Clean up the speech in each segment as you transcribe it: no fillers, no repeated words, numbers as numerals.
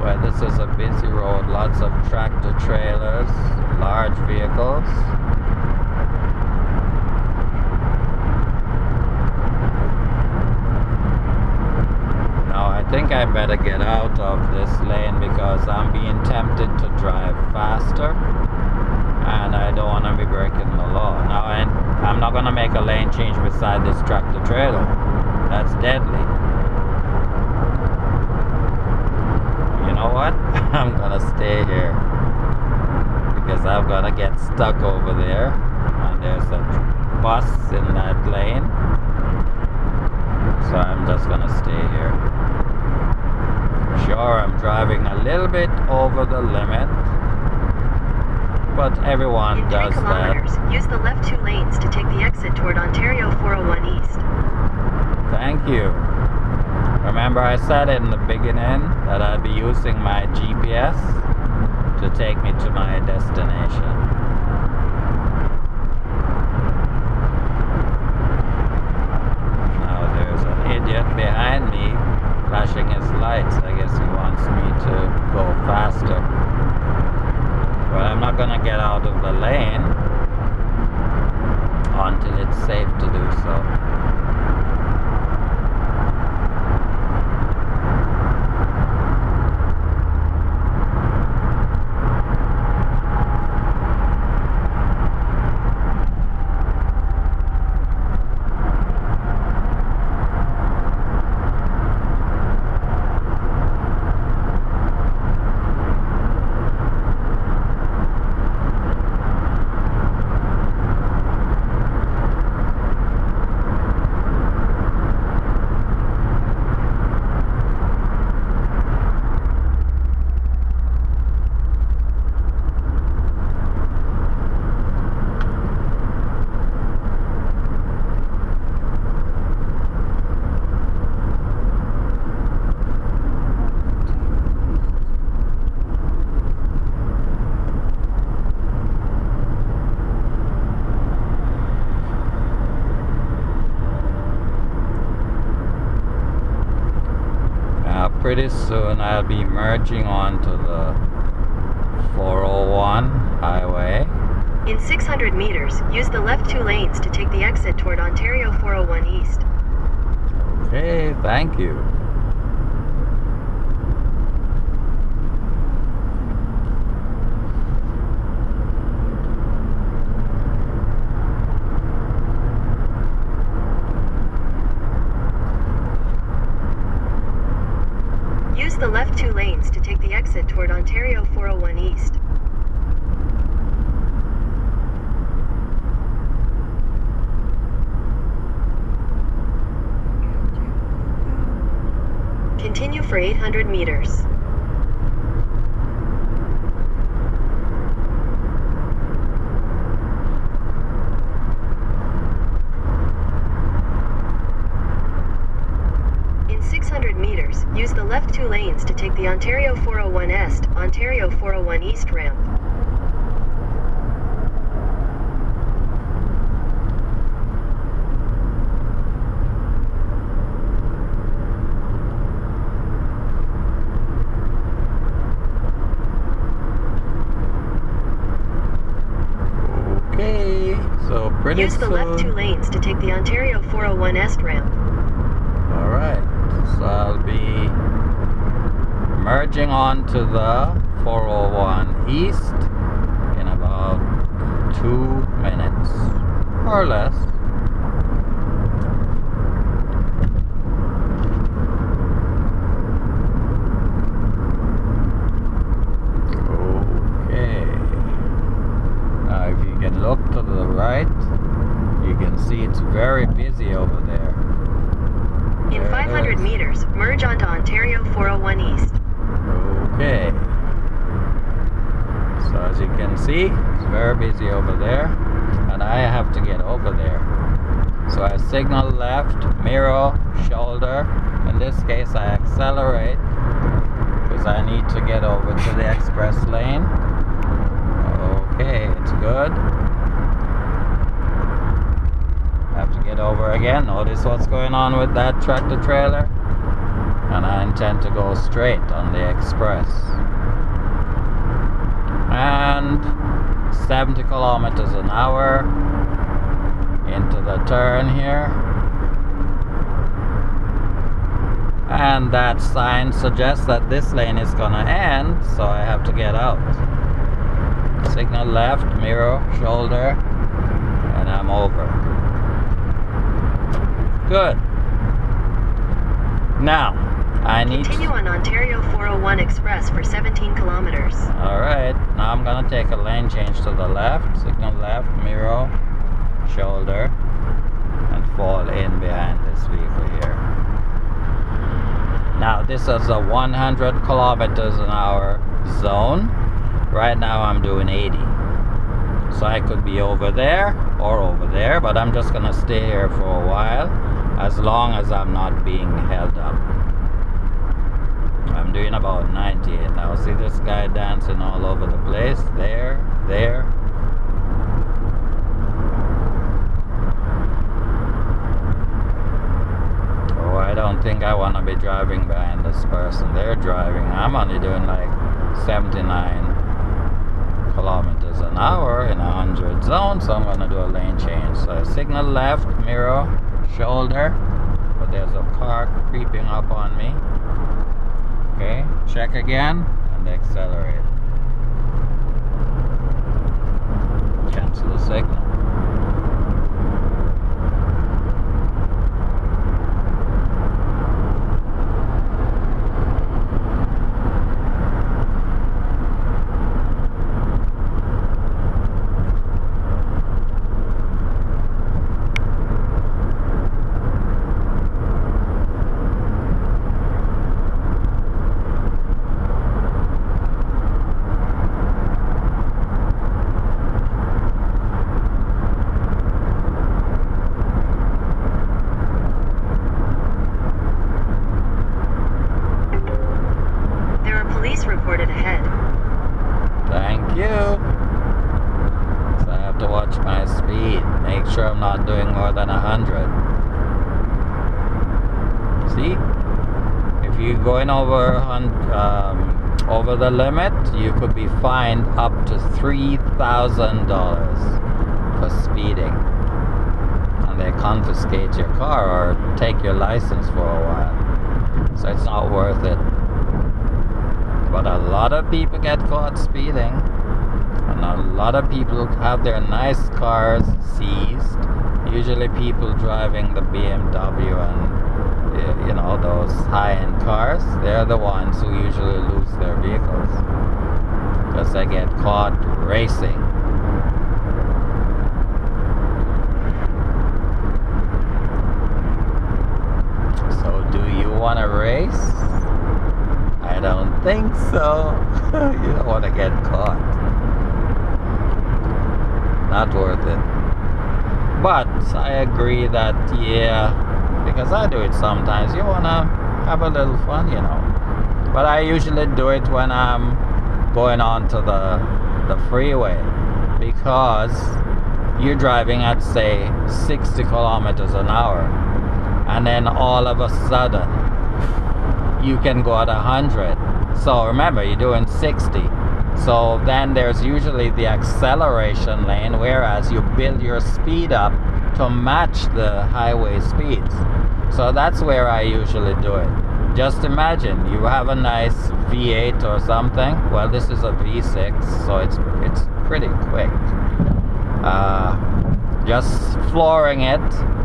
Well, this is a busy road, lots of tractor trailers, large vehicles. Now I think I better get out of this lane because I'm being tempted to drive faster and I don't want to be breaking the law. Now I'm not going to make a lane change beside this tractor trailer. That's deadly. You know what? I'm gonna stay here because I'm gonna get stuck over there and there's a bus in that lane, so I'm just gonna stay here. Sure, I'm driving a little bit over the limit, but everyone in 3 does kilometers, that. use the left 2 lanes to take the exit toward Ontario 401 East. Thank you. Remember I said in the beginning that I'd be using my GPS to take me to my destination. Now there's an idiot behind me flashing his lights. I guess he wants me to go faster. But I'm not gonna get out of the lane until it's safe to do so. Pretty soon I'll be merging onto the 401 highway. In 600 meters, use the left 2 lanes to take the exit toward Ontario 401 East. Okay, thank you. Use the left 2 lanes to take the exit toward Ontario 401 East. Continue for 800 meters. In 600 meters, use the left 2 lanes to take the Ontario 401 East, Ontario 401 East ramp. Okay, so pretty Use the left 2 lanes to take the Ontario 401 East ramp. Alright, so I'll be merging onto the 401 East in about 2 minutes or less. Look to the right, you can see it's very busy over there. In 500 meters, merge onto Ontario 401 East. Okay. So as you can see, it's very busy over there, and I have to get over there. So I signal left, mirror, shoulder. In this case, I accelerate because I need to get over to the express lane. Okay, it's good. Have to get over again. Notice what's going on with that tractor trailer. and I intend to go straight on the express. And 70 kilometers an hour into the turn here. And that sign suggests that this lane is gonna end, so I have to get out. Signal left, mirror, shoulder, and I'm over. Good. Now, I need to continue on Ontario 401 Express for 17 kilometers. Alright, now I'm gonna take a lane change to the left, signal left, mirror, shoulder, and fall in behind this vehicle here. Now this is a 100 kilometers an hour zone. Right now I'm doing 80. So I could be over there or over there, but I'm just gonna stay here for a while, as long as I'm not being held up. I'm doing about 98 now. See this guy dancing all over the place? There, there. Oh, I don't think I want to be driving behind this person. They're driving. I'm only doing like 79 kilometers an hour in a 100 zone, so I'm going to do a lane change. So I signal left, mirror, shoulder, but there's a car creeping up on me. Okay, check again and accelerate. Cancel the signal. Reported ahead. Thank you. So I have to watch my speed. Make sure I'm not doing more than 100. See? If you're going over over the limit, you could be fined up to $3,000 for speeding. And they confiscate your car or take your license for a while. So it's not worth it. But a lot of people get caught speeding, and a lot of people have their nice cars seized. Usually people driving the BMW and you know, those high-end cars, they're the ones who usually lose their vehicles because they get caught racing. So do you want to race? I don't think so. You don't want to get caught. Not worth it. But I agree that, yeah, because I do it sometimes. You want to have a little fun, you know. But I usually do it when I'm going on to the freeway, because you're driving at, say, 60 kilometers an hour, and then all of a sudden you can go at 100. So remember, you're doing 60. So then there's usually the acceleration lane, whereas you build your speed up to match the highway speeds. So that's where I usually do it. Just imagine you have a nice V8 or something. Well, this is a V6, so it's pretty quick. Just flooring it,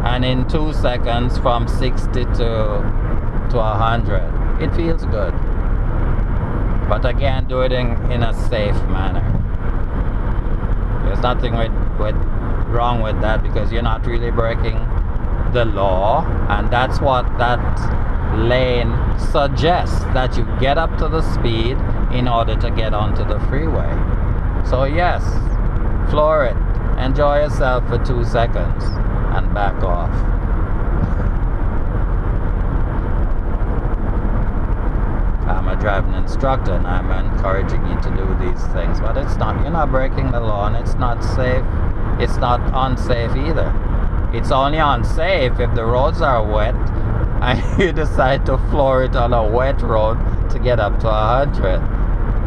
and in 2 seconds from 60 to 100. It feels good. But again, do it in a safe manner. There's nothing wrong with that, because you're not really breaking the law, and that's what that lane suggests, that you get up to the speed in order to get onto the freeway. So yes, floor it, enjoy yourself for 2 seconds and back off. I'm a driving instructor and I'm encouraging you to do these things, but it's not, you're not breaking the law, and it's not safe. It's not unsafe either. It's only unsafe if the roads are wet and you decide to floor it on a wet road to get up to 100.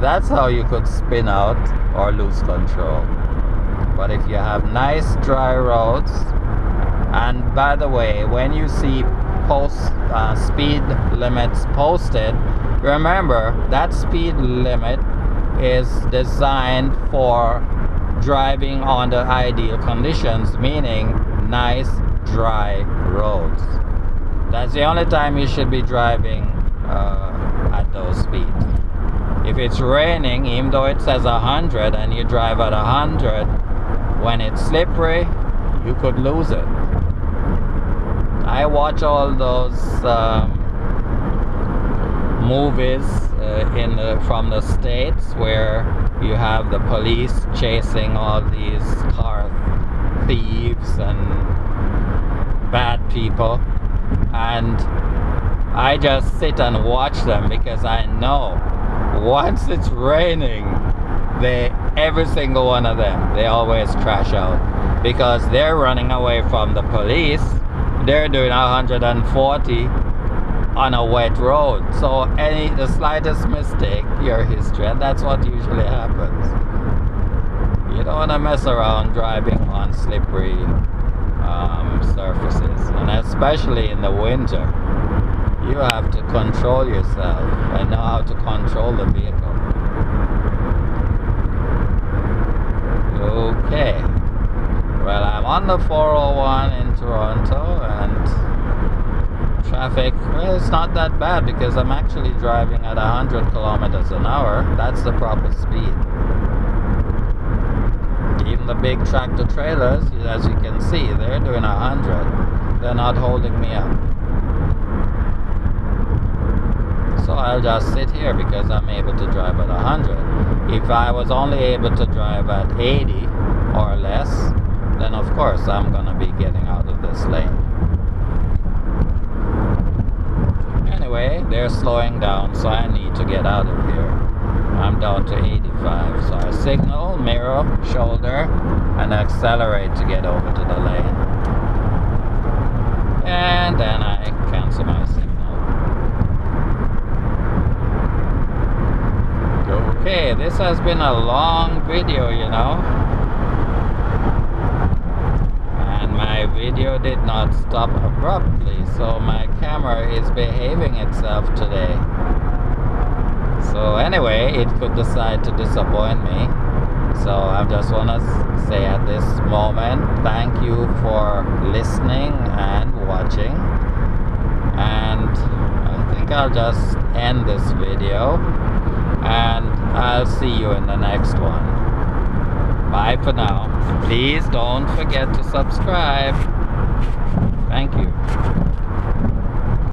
That's how you could spin out or lose control. But if you have nice dry roads, and by the way, when you see speed limits posted, remember that speed limit is designed for driving under ideal conditions, meaning nice dry roads. That's the only time you should be driving at those speeds. If it's raining, even though it says 100 and you drive at 100, when it's slippery, you could lose it. I watch all those movies from the States where you have the police chasing all these car thieves and bad people, and I just sit and watch them because I know once it's raining, every single one of them, they always crash out because they're running away from the police. They're doing 140 on a wet road, so the slightest mistake, your history, and that's what usually happens. You don't want to mess around driving on slippery surfaces, and especially in the winter. You have to control yourself and know how to control the vehicle. Okay, well, I'm on the 401 in Toronto, and traffic, well, it's not that bad because I'm actually driving at 100 kilometers an hour. That's the proper speed. Even the big tractor trailers, as you can see, they're doing 100. They're not holding me up. So I'll just sit here because I'm able to drive at 100. If I was only able to drive at 80 or less, then of course I'm gonna be getting out of this lane. Anyway, they're slowing down, so I need to get out of here. I'm down to 85, so I signal, mirror, shoulder, and accelerate to get over to the lane. And then I cancel my signal. Okay, this has been a long video, you know. And my video did not stop abruptly, so my camera is behaving itself today. So anyway, it could decide to disappoint me. So I just want to say at this moment, thank you for listening and watching. And I think I'll just end this video, and I'll see you in the next one. Bye for now. Please don't forget to subscribe.